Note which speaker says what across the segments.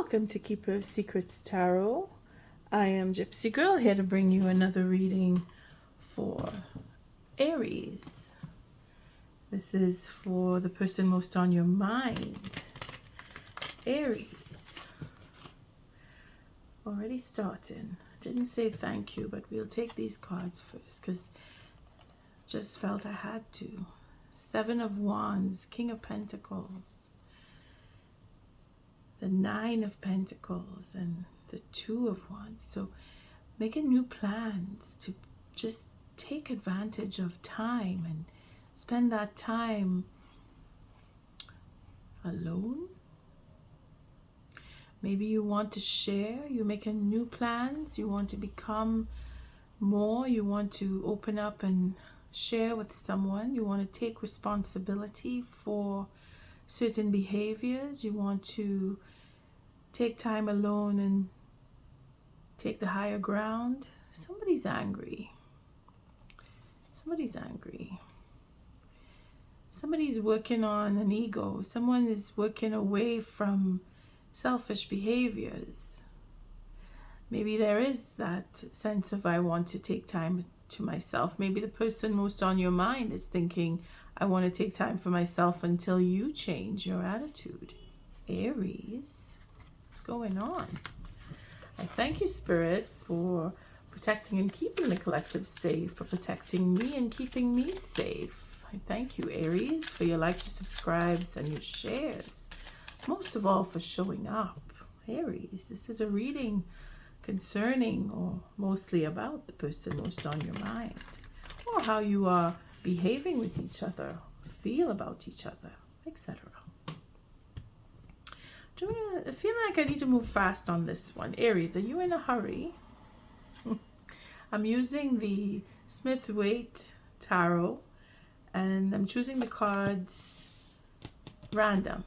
Speaker 1: Welcome to Keeper of Secrets Tarot. I am Gypsy Girl, here to bring you another reading for Aries. This is for the person most on your mind. Aries. Already starting. Didn't say thank you, but we'll take these cards first because just felt I had to. Seven of Wands, King of Pentacles, the Nine of Pentacles, and the Two of Wands. So making new plans to just take advantage of time and spend that time alone. Maybe you want to share, you're making new plans, you want to become more, you want to open up and share with someone, you want to take responsibility for certain behaviors, you want to take time alone and take the higher ground. Somebody's angry. Somebody's angry. Somebody's working on an ego. Someone is working away from selfish behaviors. Maybe there is that sense of I want to take time to myself. Maybe the person most on your mind is thinking, I want to take time for myself until you change your attitude. Aries, what's going on? I thank you, Spirit, for protecting and keeping the collective safe, for protecting me and keeping me safe. I thank you, Aries, for your likes, your subscribes, and your shares. Most of all, for showing up. Aries, this is a reading concerning or mostly about the person most on your mind, or how you are behaving with each other, feel about each other, etc. I feel like I need to move fast on this one. Aries, are you in a hurry? I'm using the Smith-Waite tarot, and I'm choosing the cards random.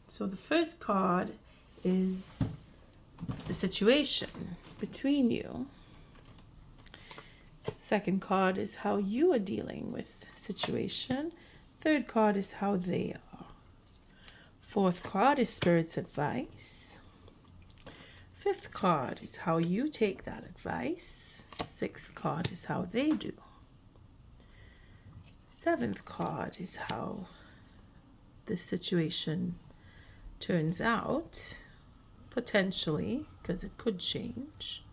Speaker 1: So the first card is the situation between you. Second card is how you are dealing with the situation. Third card is how they are. Fourth card is Spirit's advice. Fifth card is how you take that advice. Sixth card is how they do. Seventh card is how the situation turns out, potentially, because it could change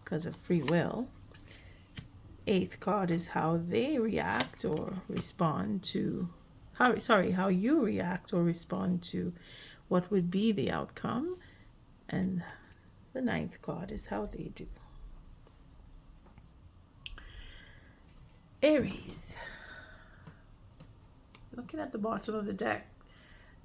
Speaker 1: because of free will. Eighth card is how they react or respond to how you react or respond to what would be the outcome. And the ninth card is how they do. Aries, looking at the bottom of the deck,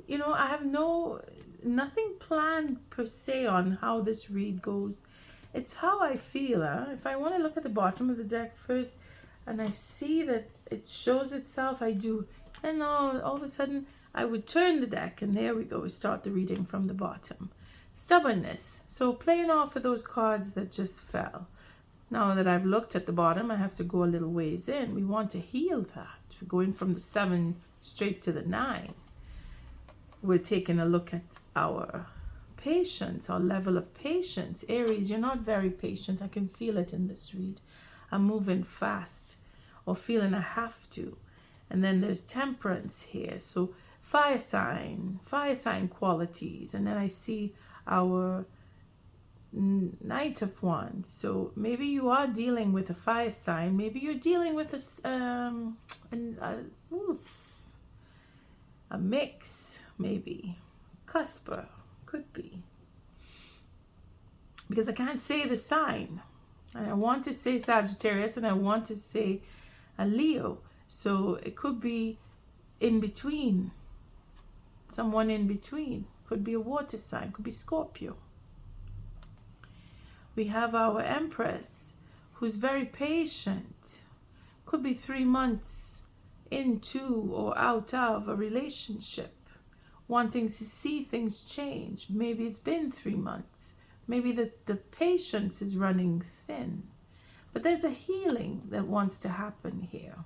Speaker 1: I have nothing planned per se on how this read goes. It's how I feel. If I want to look at the bottom of the deck first and I see that it shows itself, I do. And all of a sudden I would turn the deck, and there we go. We start the reading from the bottom. Stubbornness. So playing off of those cards that just fell. Now that I've looked at the bottom, I have to go a little ways in. We want to heal that. We're going from the 7 straight to the 9. We're taking a look at our patience, our level of patience. Aries, you're not very patient. I can feel it in this read. I'm moving fast or feeling I have to. And then there's temperance here. So fire sign qualities. And then I see our Knight of Wands. So maybe you are dealing with a fire sign. Maybe you're dealing with a mix, maybe. Cusper, could be. Because I can't say the sign. And I want to say Sagittarius, and I want to say a Leo. So it could be in between. Someone in between. Could be a water sign. Could be Scorpio. We have our Empress, who's very patient. Could be 3 months into or out of a relationship, wanting to see things change. Maybe it's been 3 months. Maybe the patience is running thin. But there's a healing that wants to happen here.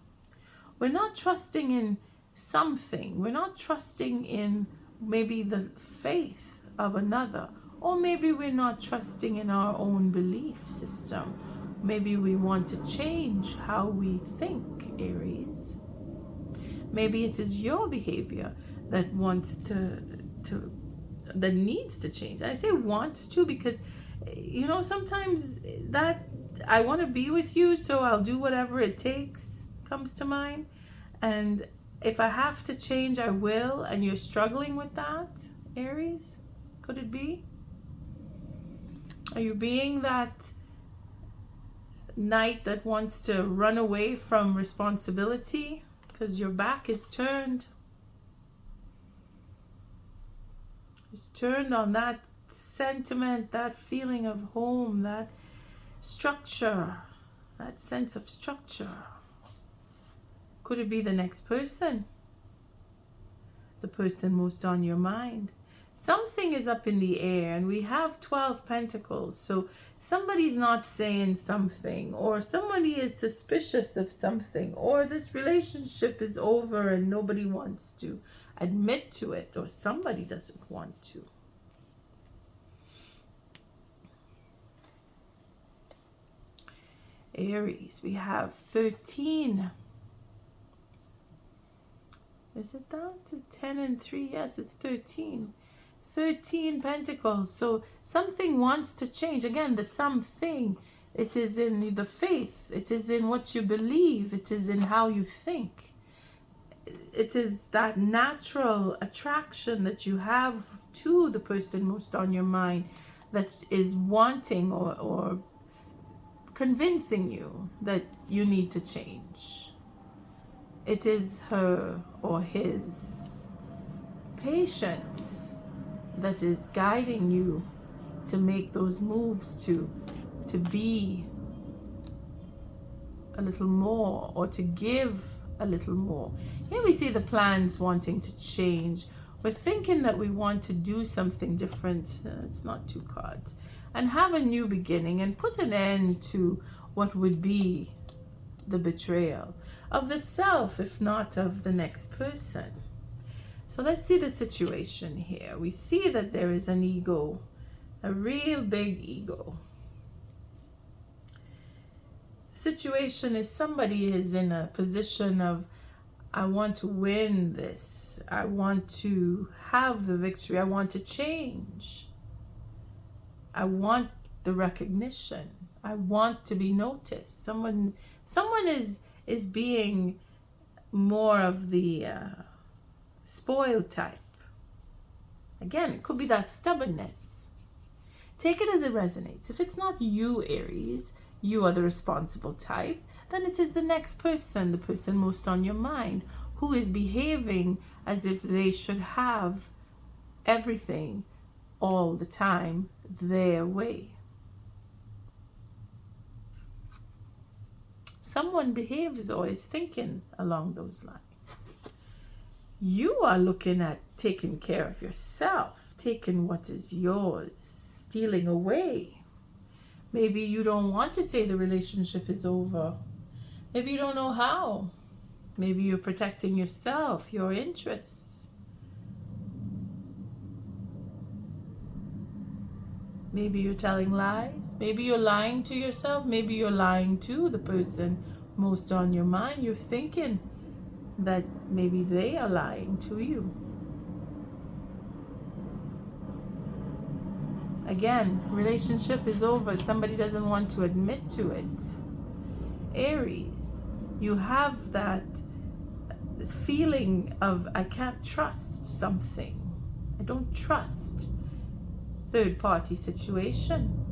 Speaker 1: We're not trusting in something. We're not trusting in maybe the faith of another. Or maybe we're not trusting in our own belief system. Maybe we want to change how we think, Aries. Maybe it is your behavior that that needs to change. I say wants to because, sometimes that I want to be with you, so I'll do whatever it takes comes to mind. And if I have to change, I will. And you're struggling with that, Aries? Could it be? Are you being that knight that wants to run away from responsibility because your back is turned? It's turned on that sentiment, that feeling of home, that structure, that sense of structure. Could it be the next person? The person most on your mind? Something is up in the air, and we have 12 pentacles, so somebody's not saying something, or somebody is suspicious of something, or this relationship is over and nobody wants to admit to it, or somebody doesn't want to. Aries, we have 13. Is it that? 10 and 3? Yes, it's 13. 13 pentacles. So something wants to change. Again, the something. It is in the faith. It is in what you believe. It is in how you think. It is that natural attraction that you have to the person most on your mind that is wanting or convincing you that you need to change. It is her or his patience that is guiding you to make those moves, to be a little more, or to give a little more. Here we see the plans wanting to change. We're thinking that we want to do something different. It's not 2 cards. And have a new beginning and put an end to what would be the betrayal of the self, if not of the next person. So let's see the situation here. We see that there is an ego, a real big ego. Situation is somebody is in a position of, I want to win this. I want to have the victory. I want to change. I want the recognition. I want to be noticed. Someone is being more of the spoiled type. Again, it could be that stubbornness. Take it as it resonates. If it's not you, Aries, you are the responsible type, then it is the next person, the person most on your mind, who is behaving as if they should have everything all the time their way. Someone behaves or is thinking along those lines. You are looking at taking care of yourself, taking what is yours, stealing away. Maybe you don't want to say the relationship is over. Maybe you don't know how. Maybe you're protecting yourself, your interests. Maybe you're telling lies. Maybe you're lying to yourself. Maybe you're lying to the person most on your mind. You're thinking that maybe they are lying to you. Again, relationship is over. Somebody doesn't want to admit to it. Aries, you have that feeling of, I can't trust something. I don't trust third-party situation.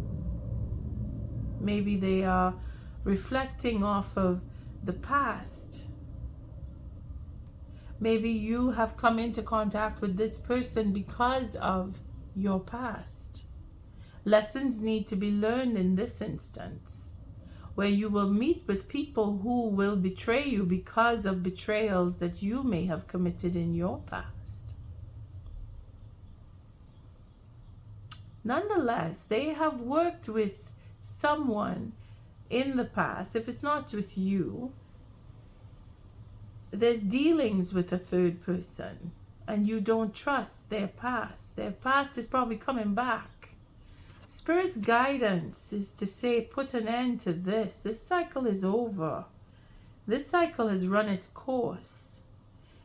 Speaker 1: Maybe they are reflecting off of the past. Maybe you have come into contact with this person because of your past. Lessons need to be learned in this instance, where you will meet with people who will betray you because of betrayals that you may have committed in your past. Nonetheless, they have worked with someone in the past. If it's not with you, there's dealings with a third person. and you don't trust their past. Their past is probably coming back. Spirit's guidance is to say, put an end to this. This cycle is over. This cycle has run its course.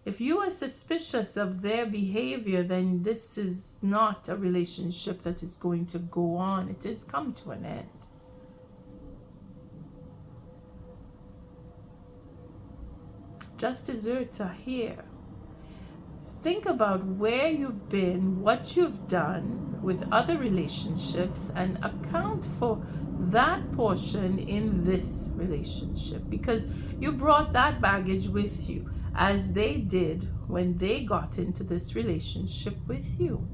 Speaker 1: If you are suspicious of their behavior, then this is not a relationship that is going to go on. It has come to an end. Just desserts are here. Think about where you've been, what you've done with other relationships, and account for that portion in this relationship, because you brought that baggage with you, as they did when they got into this relationship with you.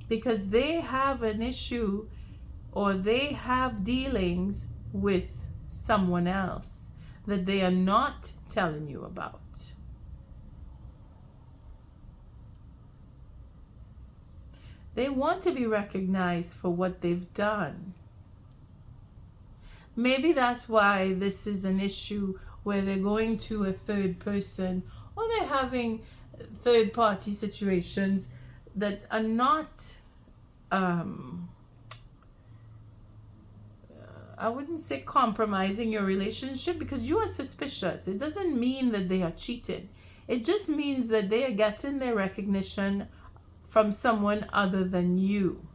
Speaker 1: Because they have an issue, or they have dealings with someone else that they are not telling you about. They want to be recognized for what they've done. Maybe that's why this is an issue where they're going to a third person, or they're having third party situations that are not, I wouldn't say compromising your relationship, because you are suspicious. It doesn't mean that they are cheating. It just means that they are getting their recognition from someone other than you.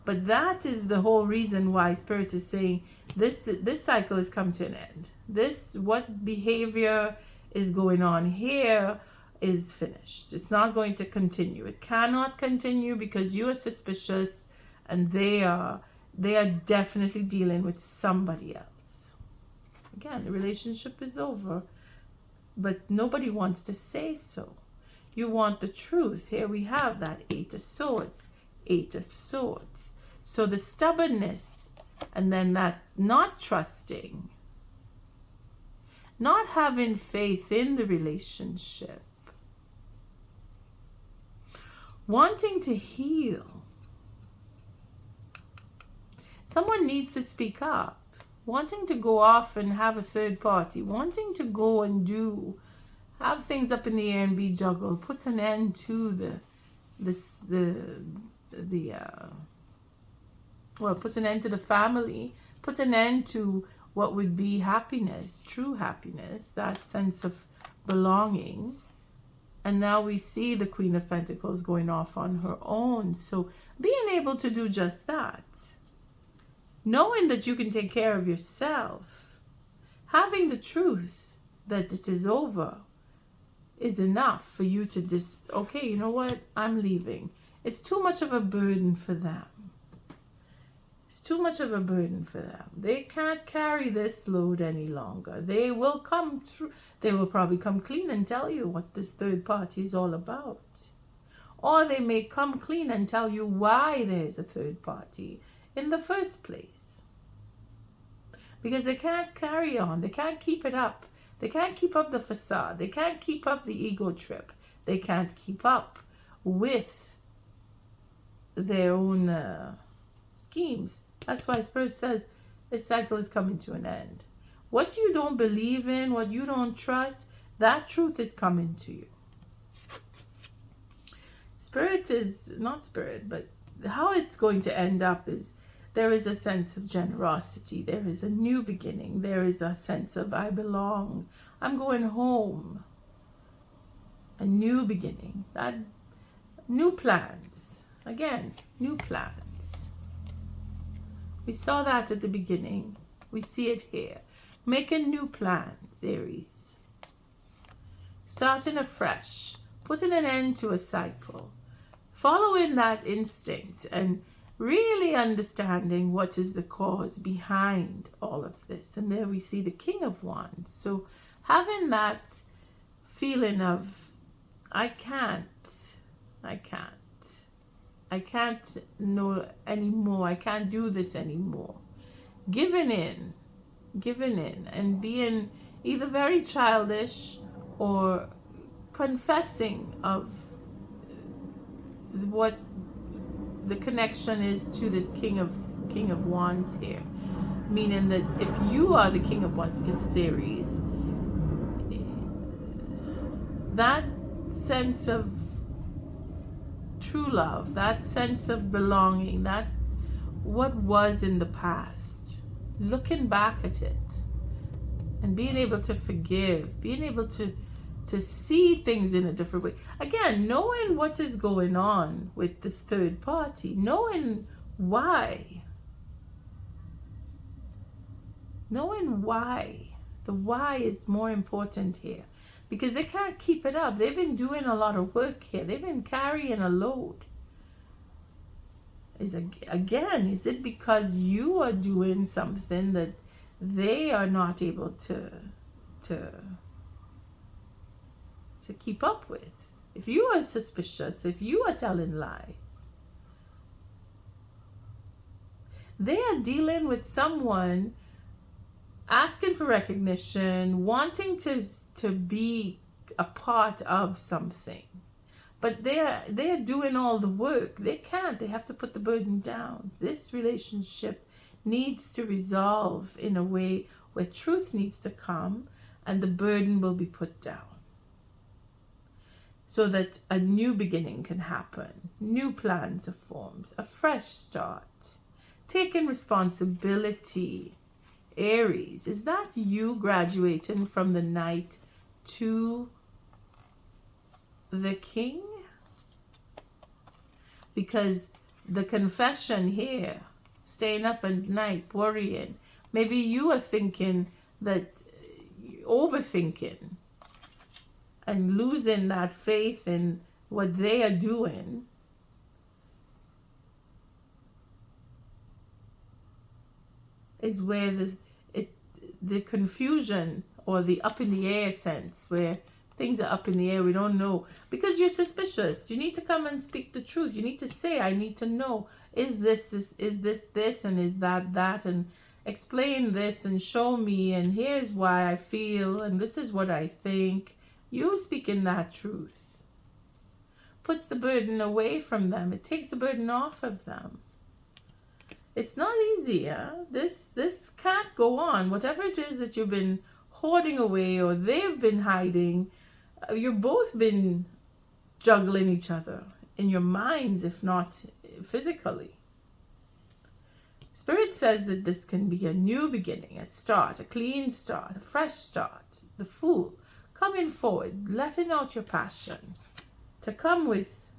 Speaker 1: But that is the whole reason why Spirit is saying this cycle has come to an end. What behavior is going on here is finished. It's not going to continue. It cannot continue because you are suspicious, and they are definitely dealing with somebody else. Again, the relationship is over, but nobody wants to say so. You want the truth. Here we have that 8 of Swords, 8 of Swords. So the stubbornness, and then that not trusting, not having faith in the relationship, wanting to heal. Someone needs to speak up, wanting to go off and have a third party, wanting to go and have things up in the air and be juggled, puts an end to puts an end to the family, puts an end to what would be happiness, true happiness, that sense of belonging. And now we see the Queen of Pentacles going off on her own. So being able to do just that, knowing that you can take care of yourself, having the truth that it is over, is enough for you to just, okay, you know what, I'm leaving. It's too much of a burden for them. It's too much of a burden for them. They can't carry this load any longer. They will come through. They will probably come clean and tell you what this third party is all about. Or they may come clean and tell you why there's a third party in the first place. Because they can't carry on. They can't keep it up. They can't keep up the facade. They can't keep up the ego trip. They can't keep up with their own schemes. That's why Spirit says this cycle is coming to an end. What you don't believe in, what you don't trust, that truth is coming to you. Spirit is, not Spirit, but how it's going to end up is there is a sense of generosity. There is a new beginning. There is a sense of I belong. I'm going home. A new beginning. That new plans. Again, new plans. We saw that at the beginning. We see it here. Making new plans, Aries. Starting afresh. Putting an end to a cycle. Following that instinct and really understanding what is the cause behind all of this. And there we see the King of Wands. So having that feeling of, I can't know anymore. I can't do this anymore. Giving in and being either very childish or confessing of what the connection is to this King of Wands here. Meaning that if you are the King of Wands, because it's Aries, that sense of true love, that sense of belonging, that what was in the past, looking back at it and being able to forgive, being able to see things in a different way. Again, knowing what is going on with this third party, knowing why. Knowing why. The why is more important here. Because they can't keep it up. They've been doing a lot of work here. They've been carrying a load. Is it because you are doing something that they are not able to keep up with? If you are suspicious, if you are telling lies, they are dealing with someone asking for recognition, wanting to be a part of something, but they're doing all the work. They can't. They have to put the burden down. This relationship needs to resolve in a way where truth needs to come and the burden will be put down, so that a new beginning can happen. New plans are formed, a fresh start, taking responsibility. Aries, is that you graduating from the Knight to the King? Because the confession here, staying up at night, worrying, maybe you are thinking that, overthinking, and losing that faith in what they are doing. Is where the confusion or the up in the air sense, where things are up in the air, we don't know, because you're suspicious. You need to come and speak the truth. You need to say, I need to know, is this, and is that, and explain this and show me, and here's why I feel, and this is what I think. You speaking that truth puts the burden away from them. It takes the burden off of them. It's not easy. This can't go on. Whatever it is that you've been hoarding away or they've been hiding, you've both been juggling each other in your minds, if not physically. Spirit says that this can be a new beginning, a start, a clean start, a fresh start. The Fool, coming forward, letting out your passion, to come with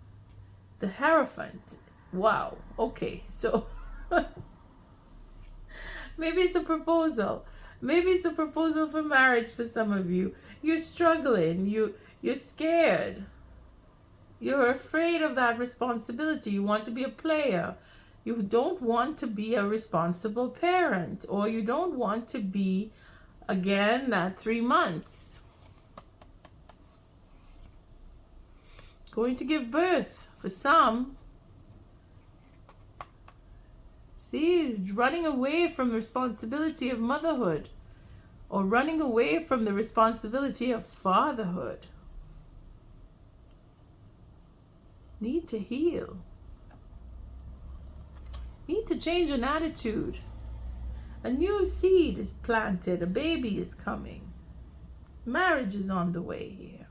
Speaker 1: the Hierophant. Wow. Okay, so maybe it's a proposal. Maybe it's a proposal for marriage for some of you. You're struggling. You're scared. You're afraid of that responsibility. You want to be a player. You don't want to be a responsible parent, or you don't want to be, again, that 3 months. Going to give birth for some. See, running away from the responsibility of motherhood, or running away from the responsibility of fatherhood. Need to heal. Need to change an attitude. A new seed is planted. A baby is coming. Marriage is on the way here.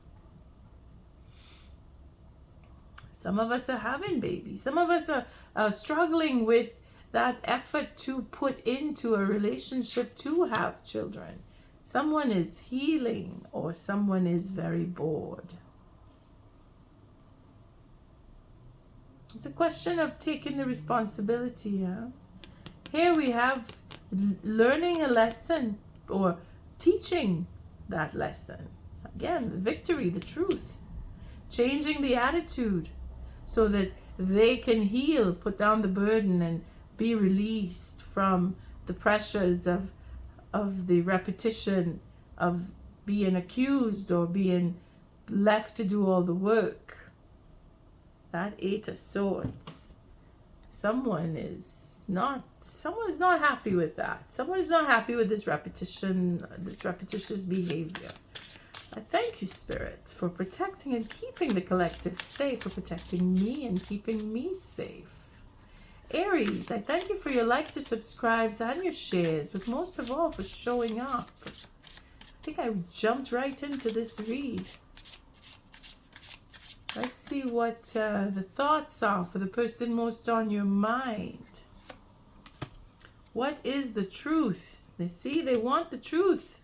Speaker 1: Some of us are having babies. Some of us are struggling with that effort to put into a relationship to have children. Someone is healing, or someone is very bored. It's a question of taking the responsibility. Yeah? Here we have learning a lesson, or teaching that lesson. Again, victory, the truth. Changing the attitude so that they can heal, put down the burden, and be released from the pressures of the repetition of being accused or being left to do all the work. That 8 of Swords. Someone's not happy with that. Someone's not happy with this repetition, this repetitious behavior. I thank you, Spirit, for protecting and keeping the collective safe, for protecting me and keeping me safe. Aries, I thank you for your likes, your subscribes, and your shares, but most of all for showing up. I think I jumped right into this read. see what the thoughts are for the person most on your mind. What is the truth? They want the truth.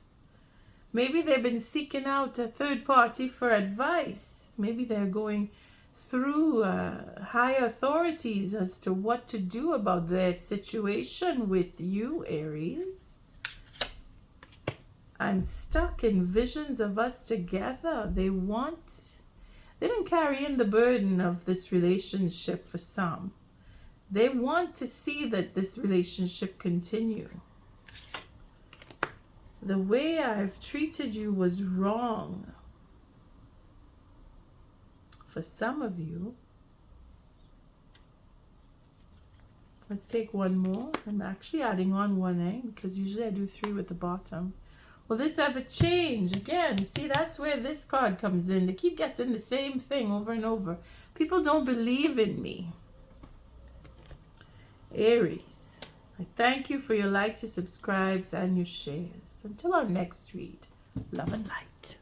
Speaker 1: Maybe they've been seeking out a third party for advice. Maybe they're going through higher authorities as to what to do about their situation with you, Aries. I'm stuck in visions of us together. They've been carrying the burden of this relationship for some. They want to see that this relationship continue. The way I've treated you was wrong. For some of you. Let's take one more. I'm actually adding on one, because usually I do 3 with the bottom. Will this ever change? Again, see, that's where this card comes in. They keep getting the same thing over and over. People don't believe in me. Aries, I thank you for your likes, your subscribes, and your shares. Until our next read, love and light.